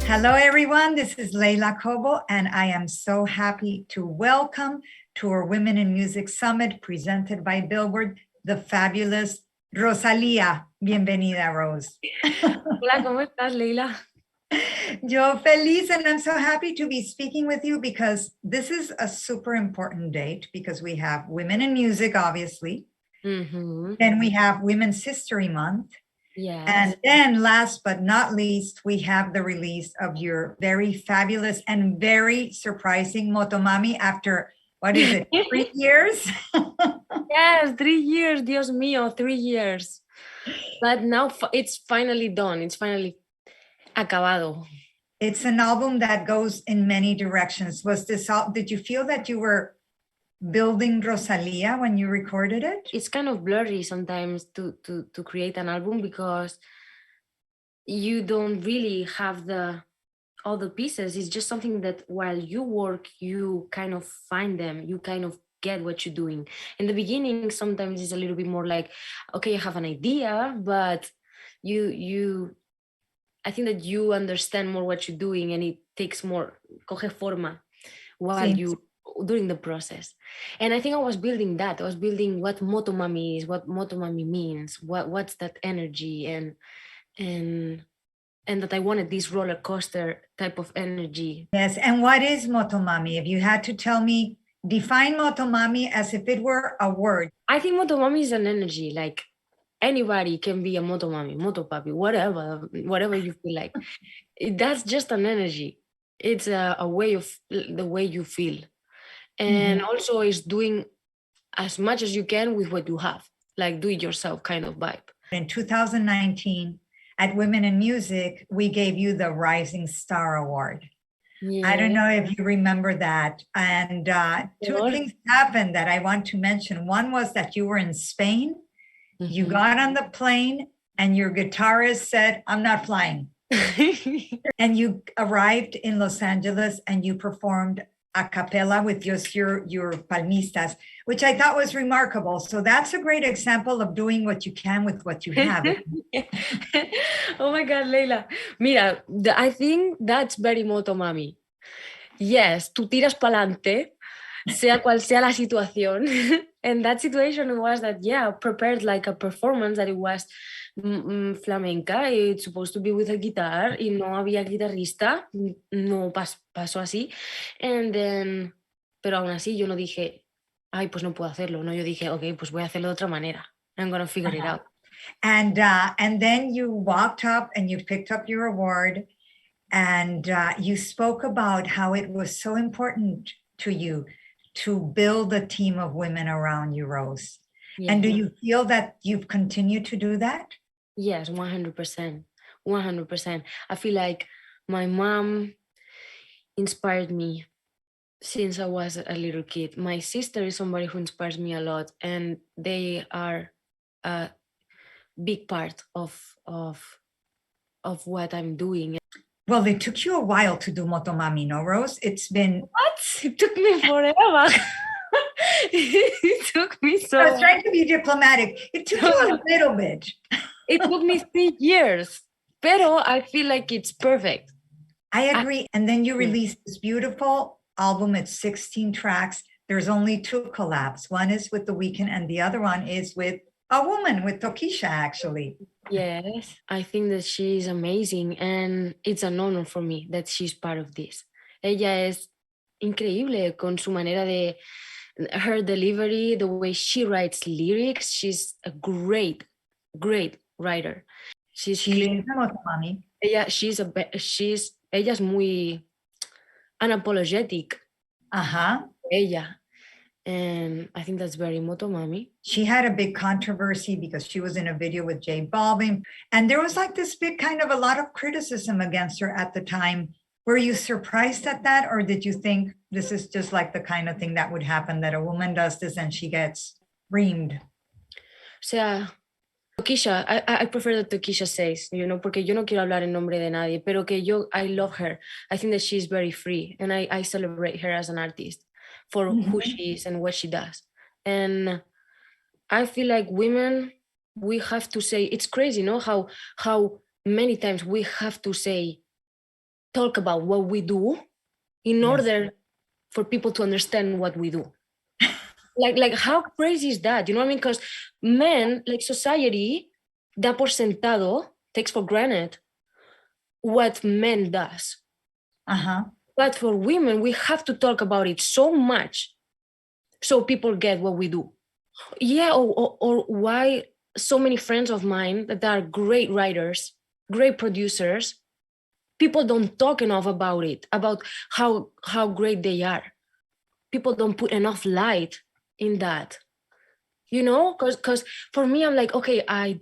Hello, everyone. This is Leila Cobo, and I am so happy to welcome to our Women in Music Summit presented by Billboard, the fabulous Rosalia. Bienvenida, Rose. Hola, ¿cómo estás, Leila? Yo feliz, and I'm so happy to be speaking with you because this is a super important date because we have Women in Music, obviously. Mm-hmm. Then we have Women's History Month. Yes. And then last but not least, we have the release of your very fabulous and very surprising MOTOMAMI after, what is it, 3 years? Yes, 3 years, Dios mío, 3 years. But now it's finally done. It's finally acabado. It's an album that goes in many directions. Did you feel that you were building Rosalia when you recorded it? It's kind of blurry sometimes to create an album because you don't really have all the pieces. It's just something that while you work, you kind of find them, you kind of get what you're doing. In the beginning, sometimes it's a little bit more like, okay, I have an idea, but I think that you understand more what you're doing and it takes more, coge forma while you during the process. And I think I was building that. I was building what MOTOMAMI is, what MOTOMAMI means, what's that energy and that I wanted this roller coaster type of energy. Yes, and what is MOTOMAMI? If you had to tell me, define MOTOMAMI as if it were a word. I think MOTOMAMI is an energy, like anybody can be a MOTOMAMI, MOTOPAPI, whatever you feel like. That's just an energy. It's a way of the way you feel. And also is doing as much as you can with what you have, like do it yourself kind of vibe. In 2019, at Women in Music, we gave you the Rising Star Award. Yeah. I don't know if you remember that. And two things happened that I want to mention. One was that you were in Spain. You got on the plane and your guitarist said, I'm not flying. And you arrived in Los Angeles and you performed a cappella with just your palmistas, which I thought was remarkable. So that's a great example of doing what you can with what you have. Oh my God, Leila. Mira, I think that's very MOTOMAMI. Yes, tú tiras pa'lante, sea cual sea la situación. And that situation was that, yeah, prepared like a performance that it was flamenca. It's supposed to be with a guitar y no había guitarrista. No pasó así. And then, pero aún así yo no dije, ay, pues no puedo hacerlo. No, yo dije, ok, pues voy a hacerlo de otra manera. I'm going to figure it out. And then you walked up and you picked up your award and you spoke about how it was so important to you to build a team of women around you, Rose. Yeah. And do you feel that you've continued to do that? Yes, 100%. 100%. I feel like my mom inspired me since I was a little kid. My sister is somebody who inspires me a lot, and they are a big part of what I'm doing. Well, it took you a while to do MOTOMAMI, no, Rose? It's been... What? It took me forever. It took me so... I was trying to be diplomatic. It took you a little bit. It took me 3 years. Pero I feel like it's perfect. I agree. And then you released this beautiful album. It's 16 tracks. There's only 2 collabs. One is with The Weeknd and the other one is with a woman, with Tokischa, actually. Yes, I think that she's amazing and it's an honor for me that she's part of this. Ella es increíble con su manera de her delivery, the way she writes lyrics. She's a great writer. She's MOTOMAMI. Ella es muy unapologetic. Ella. And I think that's very MOTOMAMI. She had a big controversy because she was in a video with J Balvin. And there was like this big kind of a lot of criticism against her at the time. Were you surprised at that? Or did you think this is just like the kind of thing that would happen, that a woman does this and she gets reamed? O sea, Tokischa, I prefer that Tokischa says, porque yo no quiero hablar en nombre de nadie, pero que I love her. I think that she's very free and I celebrate her as an artist for who she is and what she does. And I feel like women, we have to say, it's crazy, how many times we have to say talk about what we do in order for people to understand what we do. Like how crazy is that? You know what I mean? Because men, like society, da por sentado, takes for granted what men does. But for women, we have to talk about it so much so people get what we do. Yeah, or why so many friends of mine that are great writers, great producers, people don't talk enough about it, about how great they are. People don't put enough light in that, you know? Because for me, I'm like, okay, I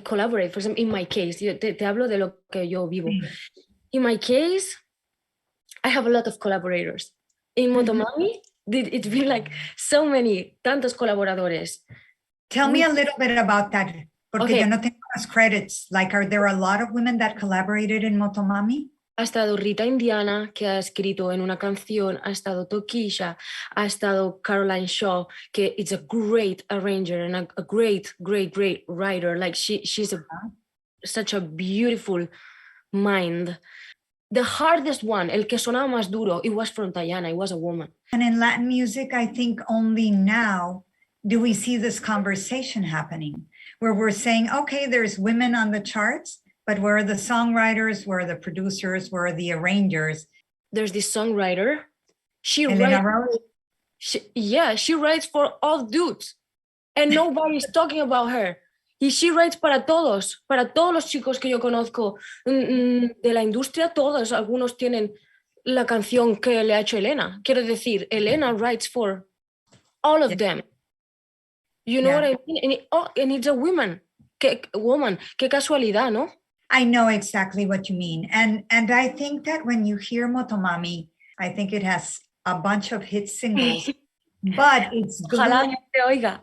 collaborate. For example, in my case, te hablo de lo que yo vivo. In my case, I have a lot of collaborators. In MOTOMAMI, it's been like so many, tantos colaboradores. Tell me a little bit about that, porque yo no tengo los credits. Like, are there a lot of women that collaborated in MOTOMAMI? Ha estado Rita Indiana, que ha escrito en una canción, ha estado Tokisha, ha estado Caroline Shaw, que is a great arranger and a great writer. Like she's such a beautiful mind. The hardest one, el que sonaba más duro, it was from Tayana, it was a woman. And in Latin music, I think only now do we see this conversation happening, where we're saying, okay, there's women on the charts, but where are the songwriters, where are the producers, where are the arrangers? There's this songwriter. She writes for all dudes, and nobody's talking about her. Y she writes para todos los chicos que yo conozco de la industria, todos, algunos tienen la canción que le ha hecho Elena. Quiero decir, Elena writes for all of them. You know what I mean? And it's a woman. Qué casualidad, ¿no? I know exactly what you mean. And I think that when you hear MOTOMAMI, I think it has a bunch of hit singles, but it's Ojalá te oiga.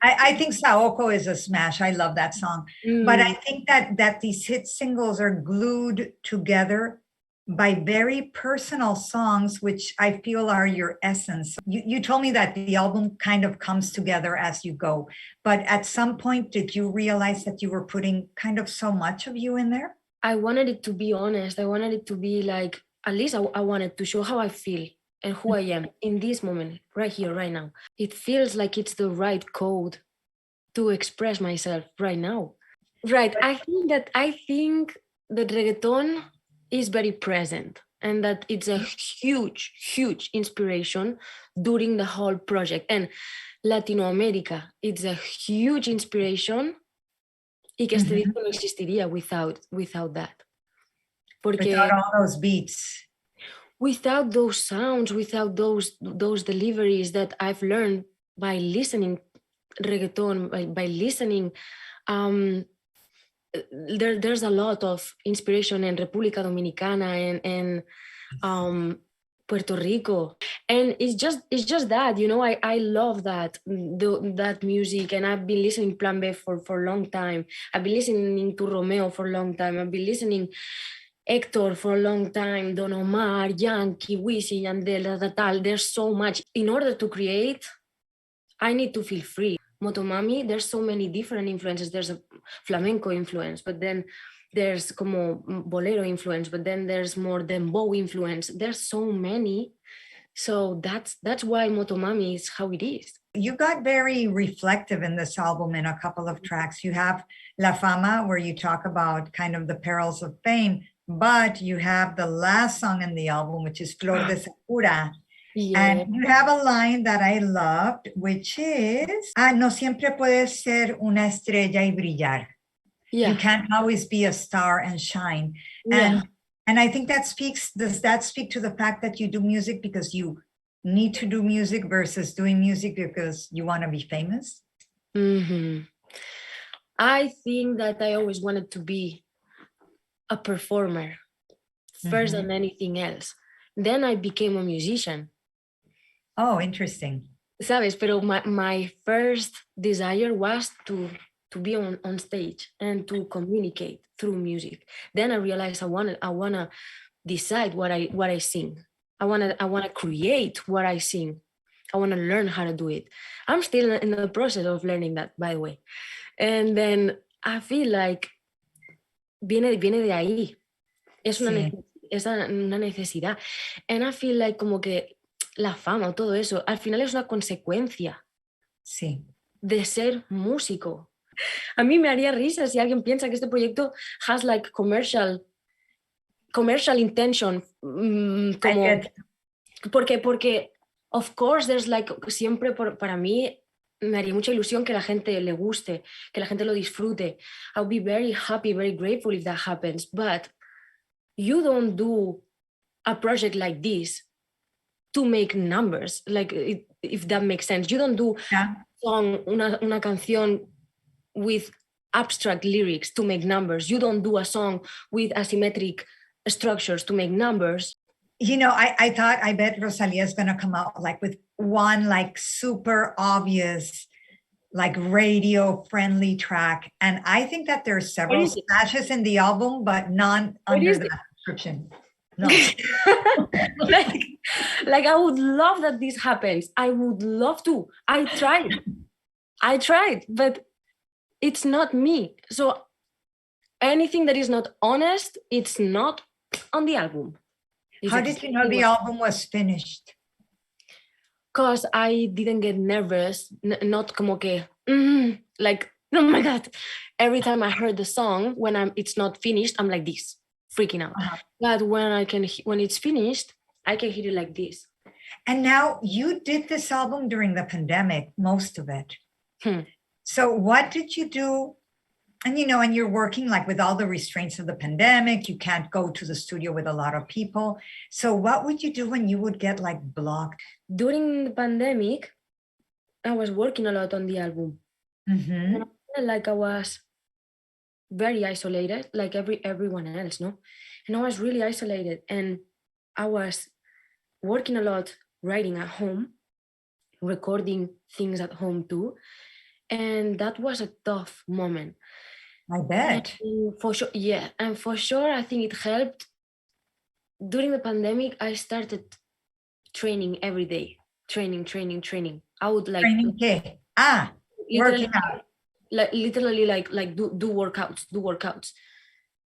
I think Saoko is a smash. I love that song. But I think that these hit singles are glued together by very personal songs, which I feel are your essence. You told me that the album kind of comes together as you go, but at some point, did you realize that you were putting kind of so much of you in there? I wanted it to be honest. I wanted it to be like, at least I wanted to show how I feel and who I am in this moment, right here, right now. It feels like it's the right code to express myself right now. Right. I think that reggaeton is very present and that it's a huge inspiration during the whole project. And Latinoamérica, it's a huge inspiration y que este disco no existiría without that. Porque without all those beats. Without those sounds, without those deliveries that I've learned by listening reggaeton, by listening, there's a lot of inspiration in República Dominicana and Puerto Rico, and it's just that, you know, I love that music, and I've been listening Plan B for a long time. I've been listening to Romeo for a long time. I've been listening Hector for a long time, Don Omar, Yankee, Wisin, Yandel, tal. There's so much. In order to create, I need to feel free. MOTOMAMI, there's so many different influences. There's a flamenco influence, but then there's como bolero influence, but then there's more dembow influence. There's so many. So that's why MOTOMAMI is how it is. You got very reflective in this album in a couple of tracks. You have La Fama, where you talk about kind of the perils of fame, but you have the last song in the album, which is Flor de Sakura. Yeah. And you have a line that I loved, which is, no siempre puedes ser una estrella y brillar. Yeah. You can't always be a star and shine. Yeah. And I think does that speak to the fact that you do music because you need to do music versus doing music because you want to be famous? Mm-hmm. I think that I always wanted to be a performer first than anything else. Then I became a musician. Oh, interesting. Sabes, pero my first desire was to be on stage and to communicate through music. Then I realized I wanna decide what I sing. I wanna create what I sing. I wanna learn how to do it. I'm still in the process of learning that, by the way. And then I feel like viene de ahí. Es una es una necesidad. And I feel like como que la fama o todo eso, al final es una consecuencia sí. de ser músico. A mí me haría risa si alguien piensa que este proyecto has like commercial intention, como porque of course there's like siempre para mí me haría mucha ilusión que la gente le guste, que la gente lo disfrute. I'll be very happy, very grateful if that happens, but you don't do a project like this to make numbers, like if that makes sense. You don't do song, una canción with abstract lyrics to make numbers. You don't do a song with asymmetric structures to make numbers. You know, I thought, I bet Rosalia is going to come out like with one like super obvious, like radio friendly track. And I think that there's several smashes in the album, but none under that description. No. like I would love that this happens. I would love to. I tried, but it's not me. So anything that is not honest, it's not on the album. How did you know the album was finished? Because I didn't get nervous, not como que, like, oh my God. Every time I heard the song, when it's not finished, I'm like this, freaking out. But when it's finished, I can hear it like this. And now you did this album during the pandemic, most of it. So what did you do? And, you know, and you're working like with all the restraints of the pandemic, you can't go to the studio with a lot of people. So what would you do when you would get like blocked? During the pandemic, I was working a lot on the album. And I felt like I was very isolated, like everyone else, no? And I was really isolated, and I was working a lot, writing at home, recording things at home too. And that was a tough moment. I bet. And for sure, yeah. And for sure, I think it helped. During the pandemic, I started training every day. Training. I would like... Training ¿qué? Working out. Literally like do workouts.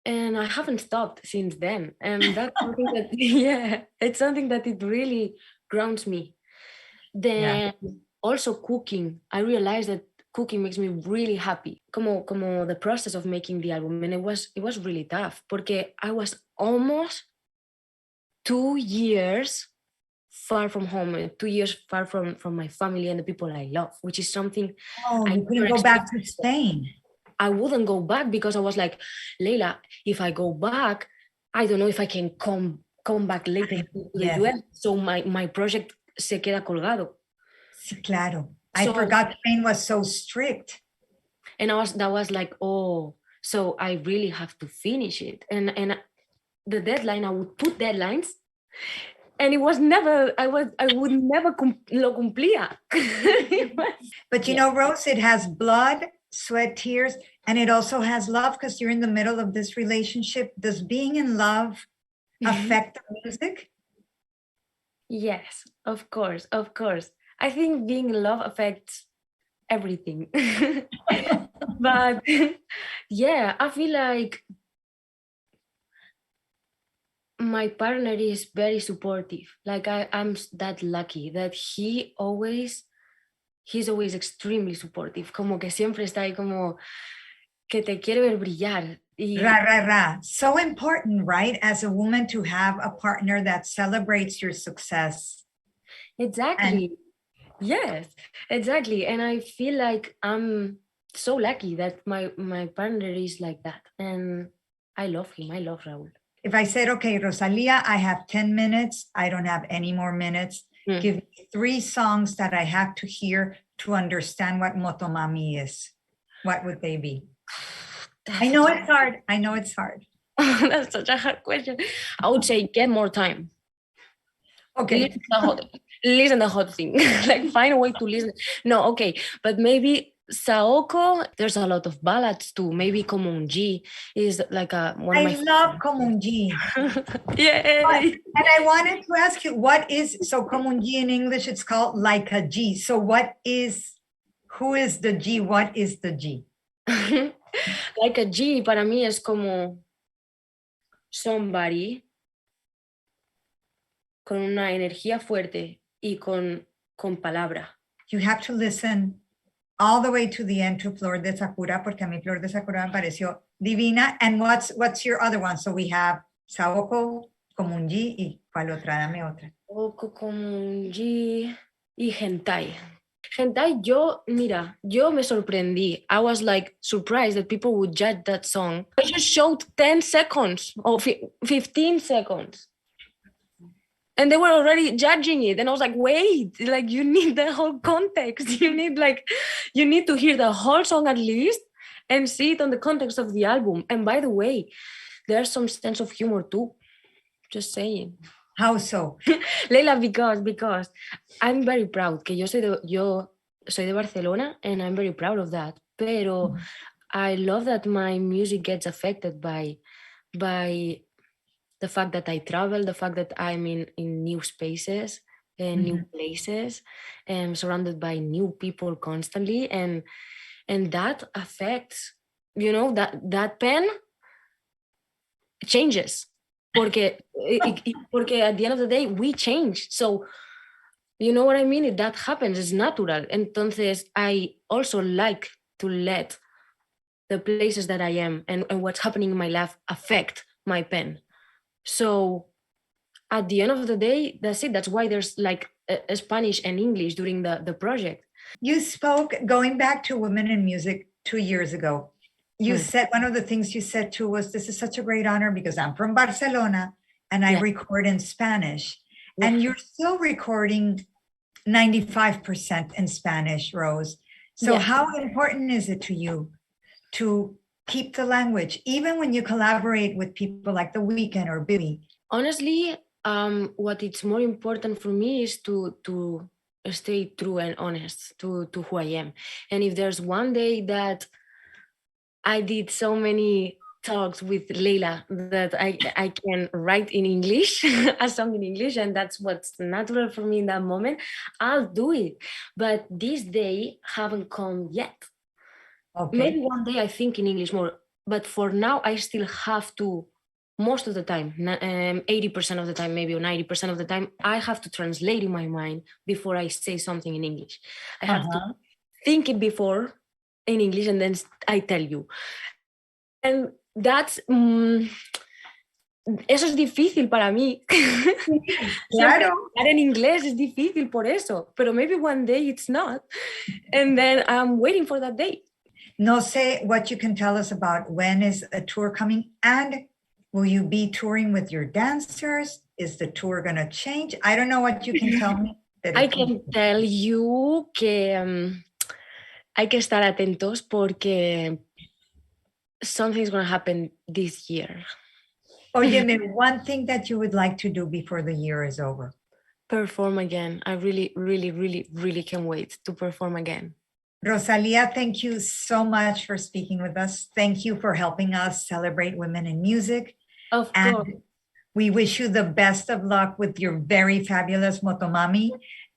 And I haven't stopped since then. And that's something that, it's something that it really grounds me. Then also cooking. I realized that cooking makes me really happy. Como the process of making the album. And it was really tough porque I was almost 2 years far from home, 2 years far from my family and the people I love, which is something you couldn't go back to Spain. I wouldn't go back because I was like, Leila, if I go back, I don't know if I can come back later to the US. So my project se queda colgado. Sí, claro. I forgot Spain was so strict. And that was like, oh, so I really have to finish it. And the deadline, I would put deadlines, and it was never, I would never lo cumplía. But you know, Rose, it has blood, sweat, tears, and it also has love because you're in the middle of this relationship. Does being in love affect the music? Yes, of course. I think being in love affects everything. But yeah, I feel like my partner is very supportive. Like I'm that lucky that he's always extremely supportive. Como que siempre está ahí como que te quiere ver brillar. So important, right? As a woman to have a partner that celebrates your success. Exactly. Yes, exactly. And I feel like I'm so lucky that my partner is like that. And I love him. I love Raúl. If I said, okay, Rosalia, I have 10 minutes. I don't have any more minutes. Give me 3 songs that I have to hear to understand what MOTOMAMI is. What would they be? I know it's hard. That's such a hard question. I would say Get More Time. Okay. Listen the hot thing. Like find a way to listen. No, okay. But maybe Saoko, there's a lot of ballads too. Maybe Komunji is like one of my... I love Komunji. Yeah. And I wanted to ask you, so Komunji in English, it's called like a G. So who is the G? What is the G? Like a G para mí es como somebody con una energía fuerte y con palabra. You have to listen all the way to the end to Flor de Sakura, porque a mí Flor de Sakura me pareció divina. And what's your other one? So we have Saoko, Komunji, y ¿cuál otra? Dame otra. Saoko, Komunji y Hentai. Hentai, yo me sorprendí. I was like surprised that people would judge that song. I just showed 10 seconds or 15 seconds. And they were already judging it. And I was like, wait, like you need the whole context. You need to hear the whole song at least and see it on the context of the album. And by the way, there's some sense of humor too. Just saying. How so? Leila, because I'm very proud que yo soy de Barcelona and I'm very proud of that. Pero I love that my music gets affected by the fact that I travel, the fact that I'm in new spaces and new places and surrounded by new people constantly. And that affects, that pen changes. Porque at the end of the day, we change. So, you know what I mean? That happens, it's natural. Entonces, I also like to let the places that I am and what's happening in my life affect my pen. So, at the end of the day, that's it. That's why there's like a Spanish and English during the project. You spoke, going back to Women in Music 2 years ago, you said, one of the things you said too was, this is such a great honor because I'm from Barcelona and I record in Spanish. Yeah. And you're still recording 95% in Spanish, Rose. So how important is it to you to keep the language, even when you collaborate with people like The Weeknd or Billy? Honestly, what it's more important for me is to stay true and honest to who I am. And if there's one day that I did so many talks with Leila that I can write in English, a song in English, and that's what's natural for me in that moment, I'll do it. But this day haven't come yet. Okay. Maybe one day I think in English more, but for now I still have to, most of the time, 80% of the time, maybe, or 90% of the time, I have to translate in my mind before I say something in English. I have to think it before in English and then I tell you. And that's, eso es difícil para mí. Claro. En inglés es difícil por eso, pero maybe one day it's not. And then I'm waiting for that day. No sé what you can tell us about when is a tour coming, and will you be touring with your dancers? Is the tour going to change? I don't know what you can tell me. I can tell you que hay que estar atentos porque something's going to happen this year. Óyeme, one thing that you would like to do before the year is over? Perform again. I really, really, really, really can't wait to perform again. Rosalia, thank you so much for speaking with us. Thank you for helping us celebrate women in music. Of course. We wish you the best of luck with your very fabulous Motomami.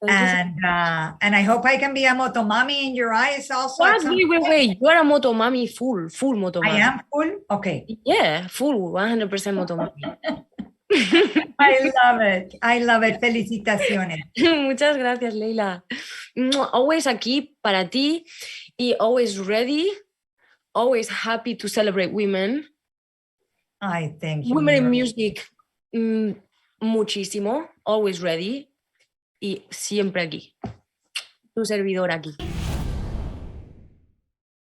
And I hope I can be a Motomami in your eyes also. Wait. You are a Motomami, full Motomami. I am full? Okay. Yeah, full, 100% Motomami. I love it. Felicitaciones. Muchas gracias, Leila. Always aquí para ti y always ready, always happy to celebrate women. I thank you. Women in music, muchísimo, always ready y siempre aquí. Tu servidor aquí.